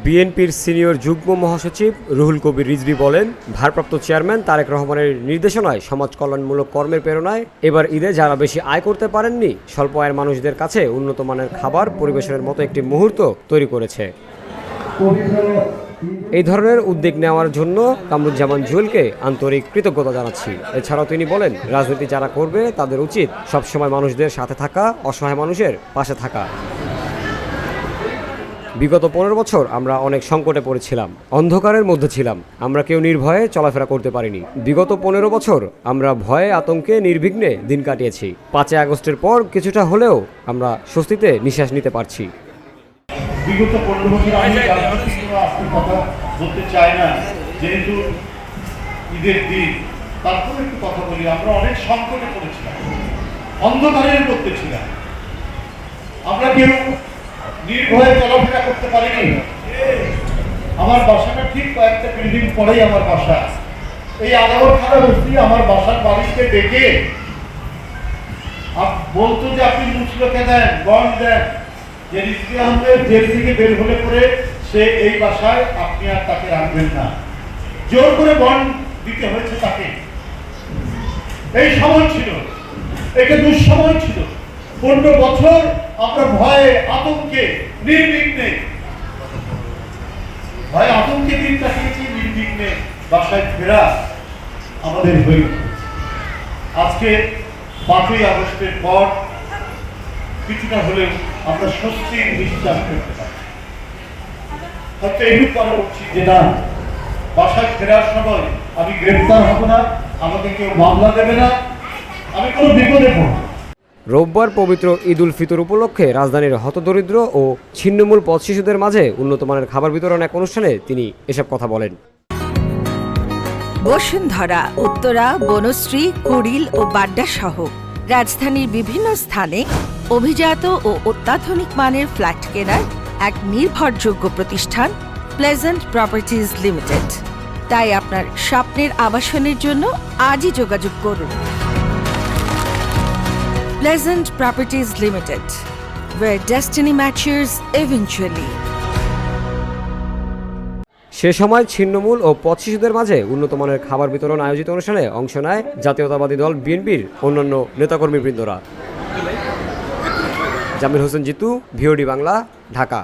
বিএনপির সিনিয়র যুগ্ম মহাসচিব রুহুল কবির রিজভী বলেন, ভারপ্রাপ্ত চেয়ারম্যান তারেক রহমানের নির্দেশনায় সমাজ কল্যাণমূলক কর্মের প্রেরণায় এবার ঈদে যারা বেশি আয় করতে পারেননি, স্বল্প আয়ের মানুষদের কাছে উন্নত মানের খাবার পরিবেশনের মতো একটি মুহূর্ত তৈরি করেছে। এই ধরনের উদ্যোগ নেওয়ার জন্য কামরুজ্জামান জুয়েলকে আন্তরিক কৃতজ্ঞতা জানাচ্ছি। এছাড়াও তিনি বলেন, রাজনীতি যারা করবে তাদের উচিত সবসময় মানুষদের সাথে থাকা, অসহায় মানুষের পাশে থাকা। বিগত 15 বছর আমরা অনেক সংকটে পড়েছিলাম, অন্ধকারের মধ্যে ছিলাম, আমরা কেউ নির্ভয়ে চলাফেরা করতে পারিনি। বিগত 15 বছর আমরা ভয়ে আতঙ্কে নির্বিঘ্নে দিন কাটিয়েছি। 5 আগস্টের পর কিছুটা হলেও আমরা স্বস্তিতে নিঃশ্বাস নিতে পারছি। বিগত 15 বছর আমি আজকে কথা বলতে চাই না, যেহেতু ঈদের দিন, তারপরে একটু কথা বলি। আমরা অনেক সংকটে পড়েছিলাম, অন্ধকারের মধ্যে ছিলাম, আমরা কেউ নির্ভয়ে চলাফেরা করতে পারিনি। আমার বাসাটা ঠিক কয়েকটা বিল্ডিং পরেই আমার বাসা। এই আদাবরখানা বস্তি আমার বাসার বাড়িতে ডেকে বলতো যে আপনি মুসলোকে দেন, বন্ড দেন, যে রিজভী আহমেদ জেল থেকে বের হলে পরে সে এই বাসায় আপনি আর তাকে রাখবেন না, জোর করে বন্ড দিতে হয়েছে তাকে। এই সময় ছিল, এটা দুঃসময় ছিল। 15 বছর আমরা ভয়ে আতঙ্কে নির্বিঘ্নে দিন কাটিয়েছি, নির্বিঘ্নে বাসায় ফেরা আমাদের হয়ে। আজকে 5 আগস্টের পর কিছুটা হলেও আমরা স্বস্তির নিঃশ্বাস ফেলতে পারি। হয়তো এইটুকু করা উচিত যে না, বাসায় ফেরার সময় আমি গ্রেফতার হব না, আমাকে কেউ মামলা দেবে না, আমি কোনো বিপদে পড়ব। রোববার পবিত্র ঈদ উল ফিতর উপলক্ষে রাজধানীর হতদরিদ্র ও ছিন্নমূল পথ শিশুদের মাঝে উন্নত মানের খাবার বিতরণ এক অনুষ্ঠানে তিনি এসব কথা বলেন। বসুন্ধরা, উত্তরা, বনশ্রী, কুড়িল ও বাড্ডা সহ রাজধানীর বিভিন্ন স্থানে অভিজাত ও অত্যাধুনিক মানের ফ্ল্যাট কেনার এক নির্ভরযোগ্য প্রতিষ্ঠান প্লেজেন্ট প্রপার্টিজ লিমিটেড। তাই আপনার স্বপ্নের আবাসনের জন্য আজই যোগাযোগ করুন। Pleasant Properties Limited, where destiny matures eventually. সে সময় ছিন্নমূল ও পথ শিশুদের মাঝে উন্নত মানের খাবার বিতরণ আয়োজিত অনুষ্ঠানে অংশ নেয় জাতীয়তাবাদী দল বিএনপির অন্যান্য নেতাকর্মীবৃন্দরা। জামিল হোসেন জিতু, ভিওডি বাংলা, ঢাকা।